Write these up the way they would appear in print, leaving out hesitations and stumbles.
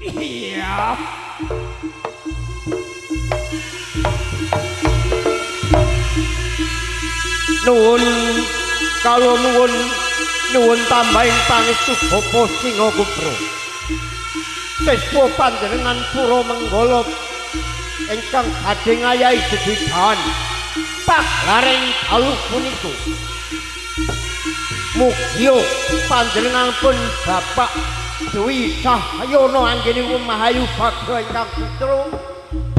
Iya. Nuwun kalau nuwun tambahin pangestu Bapa Singa Kupro. Seswa panjenengan Pura Menggala ingkang badhe ngayahi dedegan paglaring dalu punika. Mugi panjenengan pun Bapak Dwi Cahyana anggenipun Mahayu Bagja ingkang putra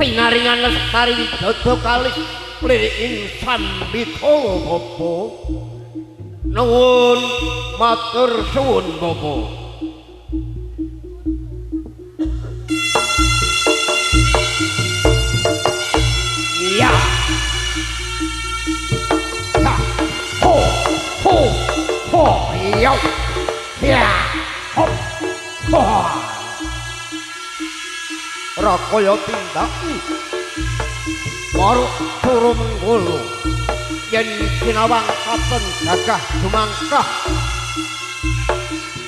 pinaringan lestari dada kalih liriking sambita Bapa. Nuwun matur suwun Bapa. Iya. Ha ho ho ho yo. Ya. Hop. Ho. Rakaya tindaki karo Pura Menggala yen sinawang katon gagah dumangkah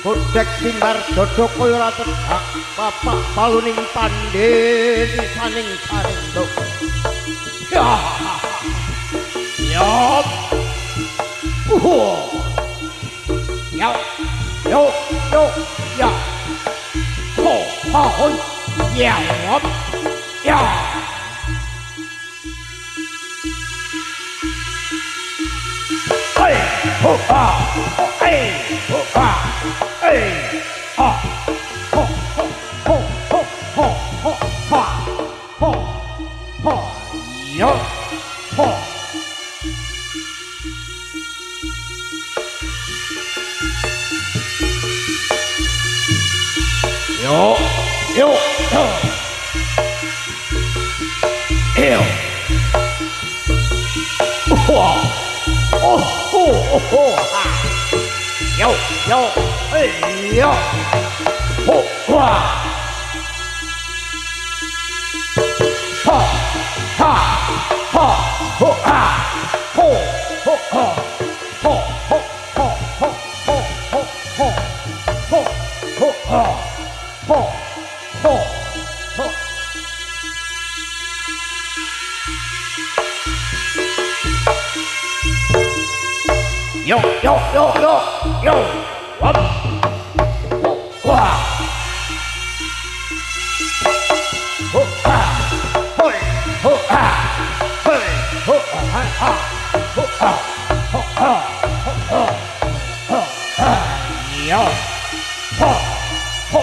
godhek simbar dada kaya ratedhak bapak baluning pandheni saning sarendra. Ya. Yop. Yo. Yo. Yo. Ya. Ho. Ha. Ho. Ya. Hop. Ya. Hey. Ho. Ha. Hey. Ho. Ha. Hey. Ha. Ho. Ho. Ho. Ho. Ho. Ho. Ha. Ho. Ho. Yo. Ho. Yo. Yo. Yo. Yo. Oh. Oh. Oh. Oh. Ha. Yo. Yo. Hey. Yo. Ho. Ha. Ha. Ha. Ha. Ho. Ha. Ho. Ho. Ha. Ho. Ho. Ho. Ho. Ho. Ho. Ho. Ho. Ho. Ha. Ho. Ho. Ho. Yo, yo, yo, yo, yo. What? Wow. Ho, ah. Hoi. Ho, ah. Hoi. Ho, ah. Ah. Ho, ah. Ho, ah. Ho, ah. Ho, ah. Yo. Ho. Ho.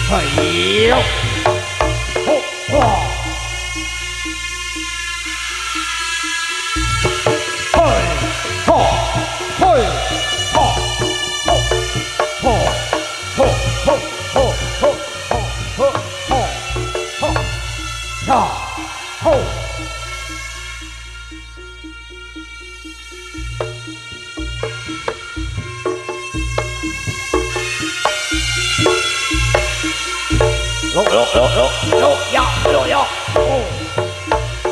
Hey, ho, ho. Hey, ho, hey, ho, ho, ho, ho, ho, ho, ho, ho, ho, ho, ya, ho. Yo, yo, yo, yo, yo, ya, yo, ya, oh,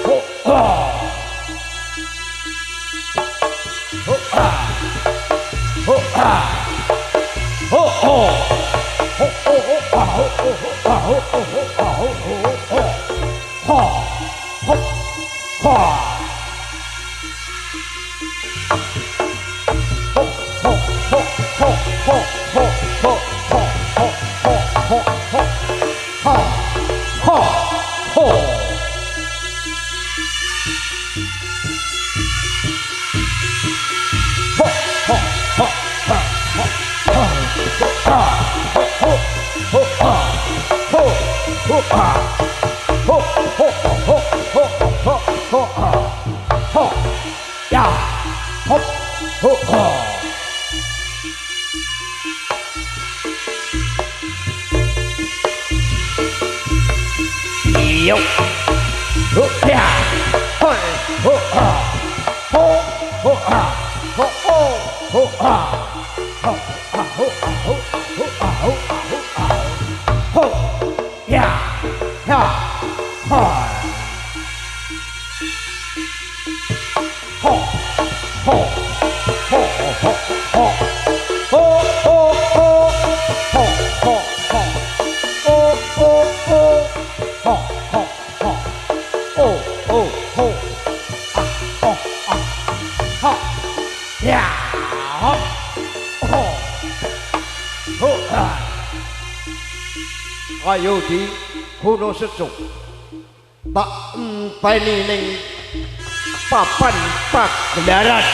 oh, ah, oh, ah, oh, ah, oh, oh, oh, oh, oh, ah, oh, oh, ah, oh, oh, ah, oh, oh, oh, ha, ha, ha. Ho, ho, ho, ho, ho, ho, ho, ho, ho, ho, ho, ho. Ha, ha, ho. Ho, ho, ho, ha, ha, ha, ha, ho, ho, ha, ho, ho, ha, ho, ho, ho, ho, ho, ho, ha, ho, ya, ho, ho, ha. Yo, ho, ya, hoi, ho, ha, ho, ho, ha, ho, ho, ho, ha, ho, ha, ho, ha, ho, ho, ha, ho, ha, ho, ha. ho ho ho oh oh oh ho ho ho oh oh oh ah oh ah ha ya ho ho ho ayo di Gunung Sejuk tak enteni ning papan pagelaran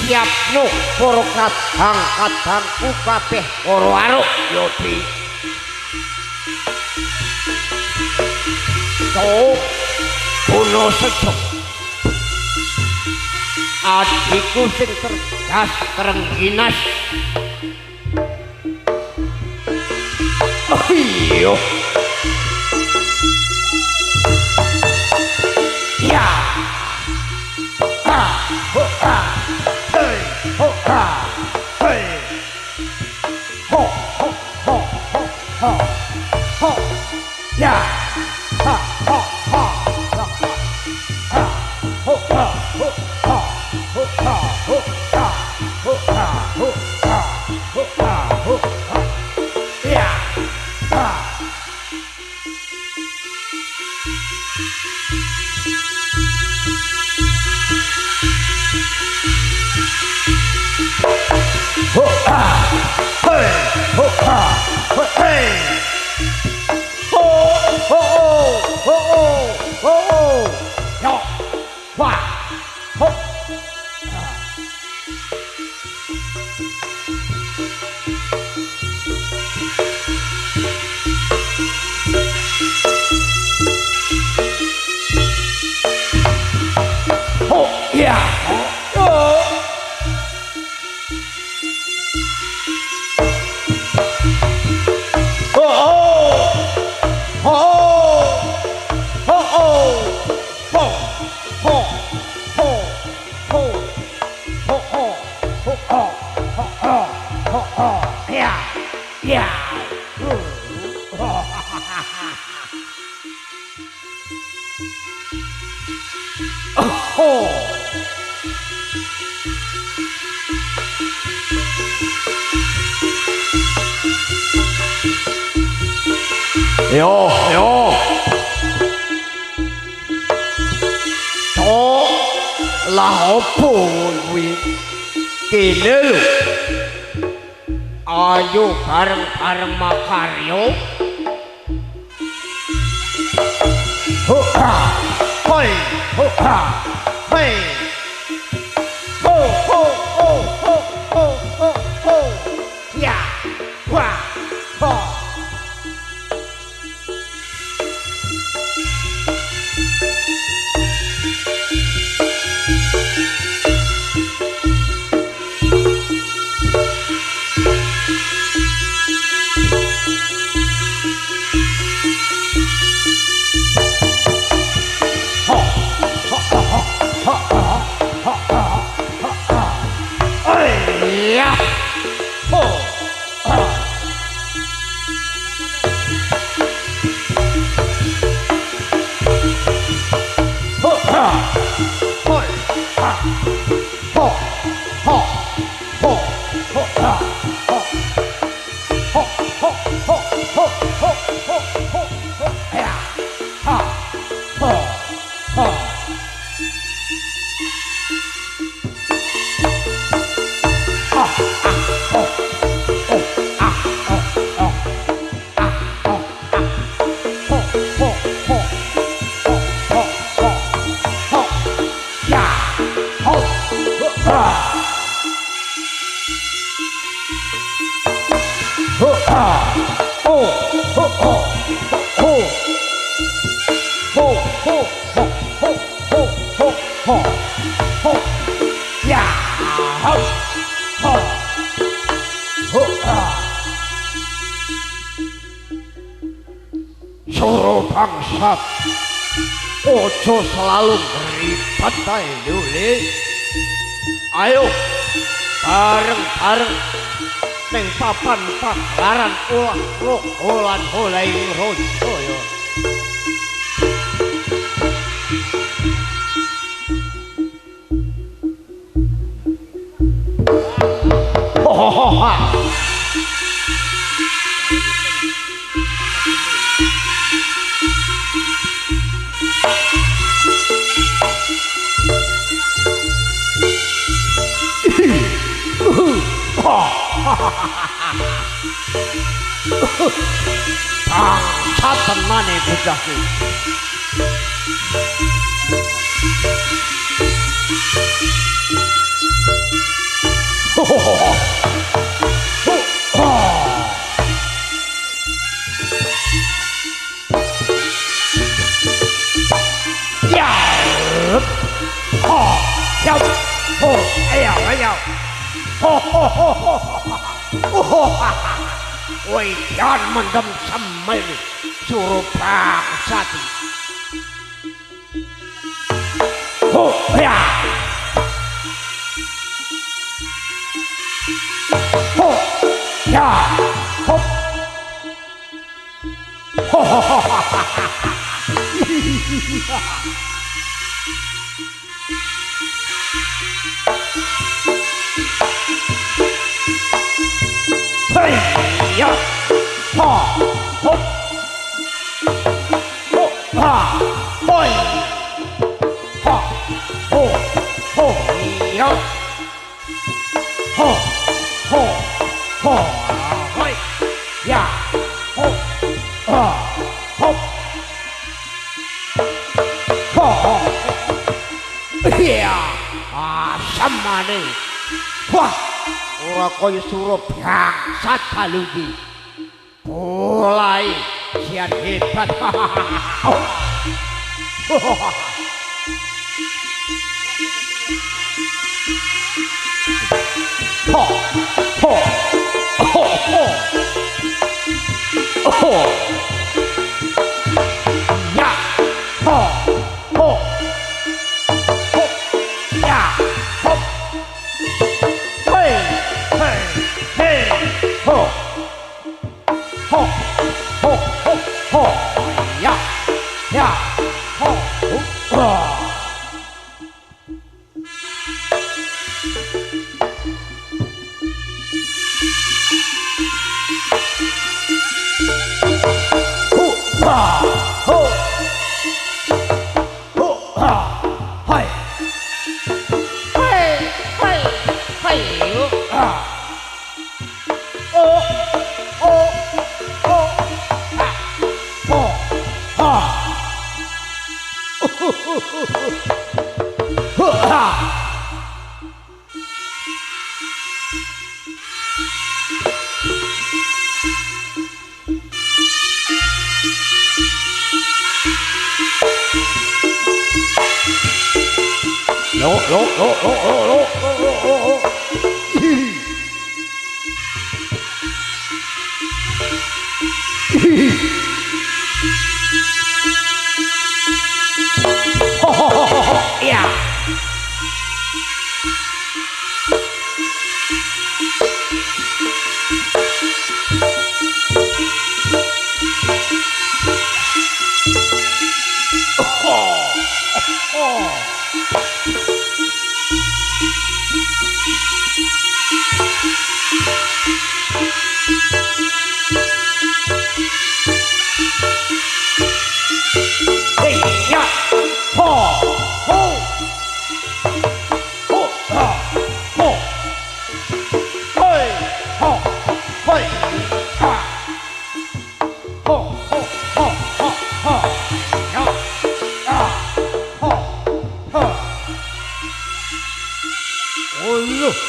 siap no para kadang-kadangku kabeh para aruk yo di Gunung Sejuk adikku sing cerdas terengginas oh iya ya ha ho ha hey ho ha hey ho ho ho ho ho ho ya ha ha ha ha ha ho ha ho ha ho ha ho ha ho ha ho ha ho ha ho ha ya ha ho ah hey ho ah hey ho ho ho ho ho yo wa ho ho ya ho yo cok lah opo kuwi kene lho ayo bareng-bareng makaryo ho ha hoi ho ha hei ho ho ho ho ho ho ho ya wa ho yeah ho ho ha ho ha ho ho ho ho ha ho ho ho ho ho ho ho ho ya ha ho ho Suruh bangsat ojo selalu beribat ae lho. Ayo bareng-bareng ning papan pagelaran ulah lan holai rojo yo. Bangsa tenan bocah ki. Woi, jangan mendem semel suruh bangsa ti. Ya. Ya. Hop. Hey, ya. Ha. Hop. Ho. Ha. Hoi. Ha. Ho. Ho. Ya. Ho. Ho. Ho. Hoi. Ya. Ho. Ha. Hop. Ho. Ya. Sama nih. Wah. Ora kaya suruh bangsat dalu iki. Mulai sian hebat. Ho ho ho ho. Oh. Ya. Ho ho. Ho. Ya. Ho. Hey. Hey, hey, ho, ho, ho, ho, ho, ya, ya, ho, ho, ho, ho, ha, hai, hai, hai, hai, ah. Oh, oh, oh, ah, oh, ah. Lo. Ya.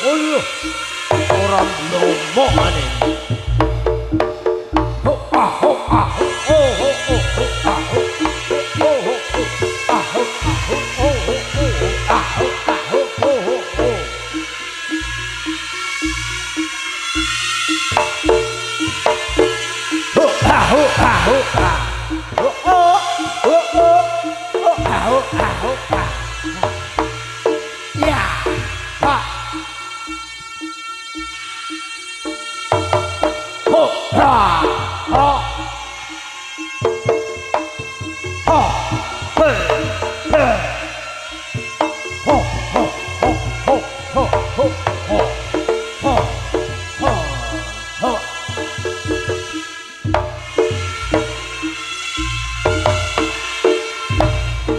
Olo, orang lomo aneh.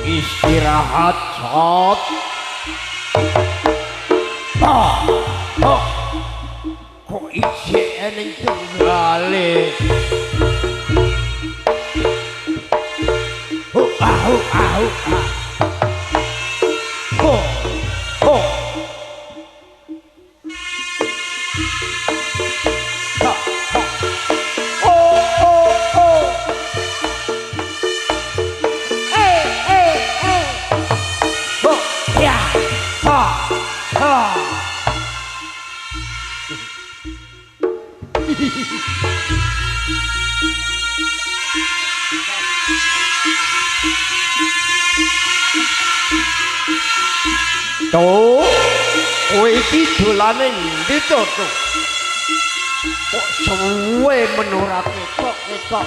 Istirahat sot. Kok isi ning dunya. Balik. Ah. Ho. Ho. Ha. Ha. Oh. Ho. Ya. Ha. Tuh, kowe iki dolane ndi to? Kok suwe menurake kok.